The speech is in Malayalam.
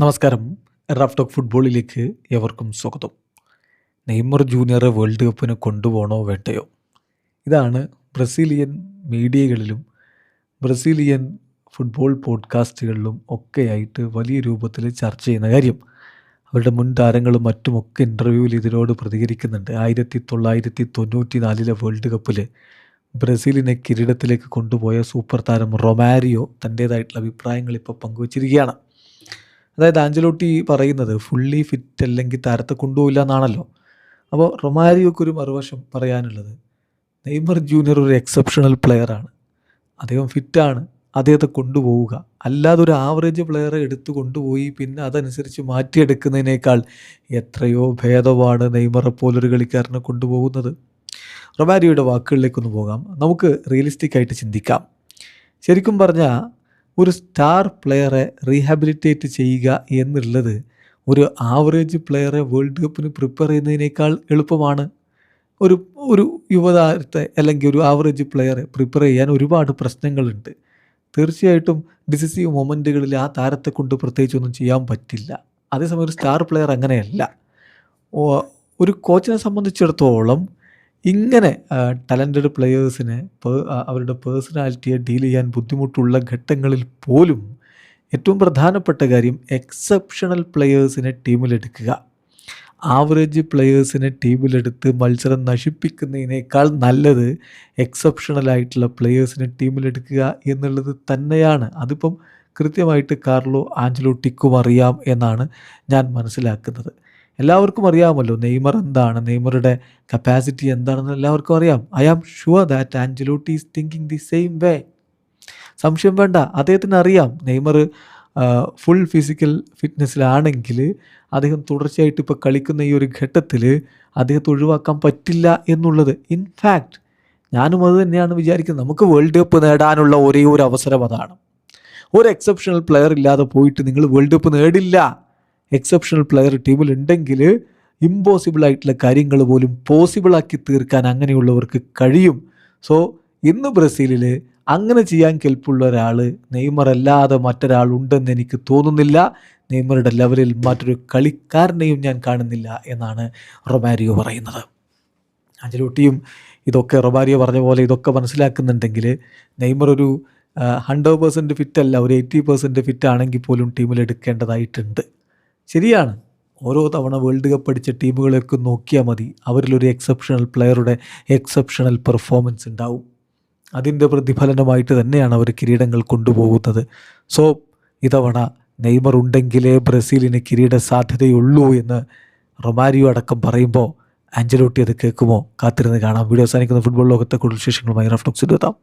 നമസ്കാരം. റാഫ് ടോക്ക് ഫുട്ബോളിലേക്ക് ഏവർക്കും സ്വാഗതം. നെയ്മർ ജൂനിയറെ വേൾഡ് കപ്പിന് കൊണ്ടുപോകണോ വേണ്ടയോ? ഇതാണ് ബ്രസീലിയൻ മീഡിയകളിലും ബ്രസീലിയൻ ഫുട്ബോൾ പോഡ്കാസ്റ്റുകളിലും ഒക്കെയായിട്ട് വലിയ രൂപത്തിൽ ചർച്ച ചെയ്യുന്ന കാര്യം. അവരുടെ മുൻ താരങ്ങളും മറ്റുമൊക്കെ ഇൻ്റർവ്യൂവിൽ ഇതിനോട് പ്രതികരിക്കുന്നുണ്ട്. 1994 വേൾഡ് കപ്പിൽ ബ്രസീലിനെ കിരീടത്തിലേക്ക് കൊണ്ടുപോയ സൂപ്പർ താരം റൊമാരിയോ തൻ്റേതായിട്ടുള്ള അഭിപ്രായങ്ങൾ ഇപ്പോൾ പങ്കുവച്ചിരിക്കുകയാണ്. അതായത് ആഞ്ചലോട്ടി പറയുന്നത് ഫുള്ളി ഫിറ്റ് അല്ലെങ്കിൽ താരത്തെ കൊണ്ടുപോയില്ല എന്നാണല്ലോ. അപ്പോൾ റൊമാരിയോക്കൊരു മറുവശം പറയാനുള്ളത്, നെയ്മർ ജൂനിയർ ഒരു എക്സെപ്ഷണൽ പ്ലെയറാണ്, അദ്ദേഹം ഫിറ്റാണ്, അദ്ദേഹത്തെ കൊണ്ടുപോവുക. അല്ലാതെ ഒരു ആവറേജ് പ്ലെയറെ എടുത്തു കൊണ്ടുപോയി പിന്നെ അതനുസരിച്ച് മാറ്റിയെടുക്കുന്നതിനേക്കാൾ എത്രയോ ഭേദമാണ് നെയ്മറെ പോലൊരു കളിക്കാരനെ കൊണ്ടുപോകുന്നത്. റൊമാരിയോയുടെ വാക്കുകളിലേക്കൊന്ന് പോകാം. നമുക്ക് റിയലിസ്റ്റിക് ആയിട്ട് ചിന്തിക്കാം. ശരിക്കും പറഞ്ഞാൽ ഒരു സ്റ്റാർ പ്ലെയറെ റീഹാബിലിറ്റേറ്റ് ചെയ്യുക എന്നുള്ളത് ഒരു ആവറേജ് പ്ലെയറെ വേൾഡ് കപ്പിന് പ്രിപ്പയർ ചെയ്യുന്നതിനേക്കാൾ എളുപ്പമാണ്. ഒരു ഒരു യുവതാരത്തെ അല്ലെങ്കിൽ ഒരു ആവറേജ് പ്ലെയറെ പ്രിപ്പയർ ചെയ്യാൻ ഒരുപാട് പ്രശ്നങ്ങളുണ്ട്. തീർച്ചയായിട്ടും ഡിസിസീവ് മൊമെൻറ്റുകളിൽ ആ താരത്തെ കൊണ്ട് പ്രത്യേകിച്ചൊന്നും ചെയ്യാൻ പറ്റില്ല. അതേസമയം ഒരു സ്റ്റാർ പ്ലെയർ അങ്ങനെയല്ല. ഒരു കോച്ചിനെ സംബന്ധിച്ചിടത്തോളം ഇങ്ങനെ ടാലൻറ്റഡ് പ്ലെയേഴ്സിനെ അവരുടെ പേഴ്സണാലിറ്റിയെ ഡീൽ ചെയ്യാൻ ബുദ്ധിമുട്ടുള്ള ഘട്ടങ്ങളിൽ പോലും ഏറ്റവും പ്രധാനപ്പെട്ട കാര്യം എക്സെപ്ഷണൽ പ്ലെയേഴ്സിനെ ടീമിലെടുക്കുക. ആവറേജ് പ്ലെയേഴ്സിനെ ടീമിലെടുത്ത് മത്സരം നശിപ്പിക്കുന്നതിനേക്കാൾ നല്ലത് എക്സെപ്ഷണലായിട്ടുള്ള പ്ലെയേഴ്സിനെ ടീമിലെടുക്കുക എന്നുള്ളത് തന്നെയാണ്. അതിപ്പം കൃത്യമായിട്ട് കാർലോ ആഞ്ചലോട്ടിക്കും അറിയാം എന്നാണ് ഞാൻ മനസ്സിലാക്കുന്നത്. എല്ലാവർക്കും അറിയാമല്ലോ നെയ്മർ എന്താണ്, നെയ്മറുടെ കപ്പാസിറ്റി എന്താണെന്ന് എല്ലാവർക്കും അറിയാം. I am sure that Ancelotti is thinking the same way. സംശയം വേണ്ട, അദ്ദേഹത്തിന് അറിയാം നെയ്മർ ഫുൾ ഫിസിക്കൽ ഫിറ്റ്നസ്സിലാണെങ്കിൽ അദ്ദേഹം തുടർച്ചയായിട്ട് ഇപ്പോൾ കളിക്കുന്ന ഈ ഒരു ഘട്ടത്തിൽ അദ്ദേഹത്തെ ഒഴിവാക്കാൻ പറ്റില്ല എന്നുള്ളത്. ഇൻഫാക്റ്റ് ഞാനും അത് തന്നെയാണ് വിചാരിക്കുന്നത്. നമുക്ക് വേൾഡ് കപ്പ് നേടാനുള്ള ഒരേ ഒരു അവസരം അതാണ്. ഒരു എക്സെപ്ഷണൽ പ്ലെയർ ഇല്ലാതെ പോയിട്ട് നിങ്ങൾ വേൾഡ് കപ്പ് നേടില്ല. എക്സെപ്ഷണൽ പ്ലെയർ ടീമിലുണ്ടെങ്കിൽ ഇമ്പോസിബിൾ ആയിട്ടുള്ള കാര്യങ്ങൾ പോലും പോസിബിളാക്കി തീർക്കാൻ അങ്ങനെയുള്ളവർക്ക് കഴിയും. സോ ഇന്ന് ബ്രസീലിൽ അങ്ങനെ ചെയ്യാൻ കെൽപ്പുള്ള ഒരാൾ നെയ്മർ അല്ലാതെ മറ്റൊരാളുണ്ടെന്ന് എനിക്ക് തോന്നുന്നില്ല. നെയ്മറുടെ ലെവലിൽ മറ്റൊരു കളിക്കാരനെയും ഞാൻ കാണുന്നില്ല എന്നാണ് റൊമാരിയോ പറയുന്നത്. ആഞ്ചലോട്ടിയും ഇതൊക്കെ റൊമാരിയോ പറഞ്ഞ പോലെ ഇതൊക്കെ മനസ്സിലാക്കുന്നുണ്ടെങ്കിൽ നെയ്മർ ഒരു 100% ഫിറ്റല്ല, ഒരു 80% ഫിറ്റ് ആണെങ്കിൽ പോലും ടീമിലെടുക്കേണ്ടതായിട്ടുണ്ട്. ശരിയാണ്, ഓരോ തവണ വേൾഡ് കപ്പ് അടിച്ച ടീമുകളെയൊക്കെ നോക്കിയാൽ മതി, അവരിലൊരു എക്സെപ്ഷണൽ പ്ലെയറുടെ എക്സെപ്ഷണൽ പെർഫോമൻസ് ഉണ്ടാവും. അതിൻ്റെ പ്രതിഫലനമായിട്ട് തന്നെയാണ് അവർ കിരീടങ്ങൾ കൊണ്ടുപോകുന്നത്. സോ ഇതവണ നെയ്മർ ഉണ്ടെങ്കിലേ ബ്രസീലിന് കിരീട സാധ്യതയുള്ളൂ എന്ന് റൊമാരിയോ അടക്കം പറയുമ്പോൾ ആഞ്ചലോട്ടി അത് കേൾക്കുമോ? കാത്തിരുന്ന് കാണാം. വീഡിയോ അവസാനിക്കുന്ന ഫുട്ബോൾ ലോകത്തെ കൂടുതൽ വിശേഷങ്ങളുമായി റാഫ് ടോക്സിൽ എത്താം.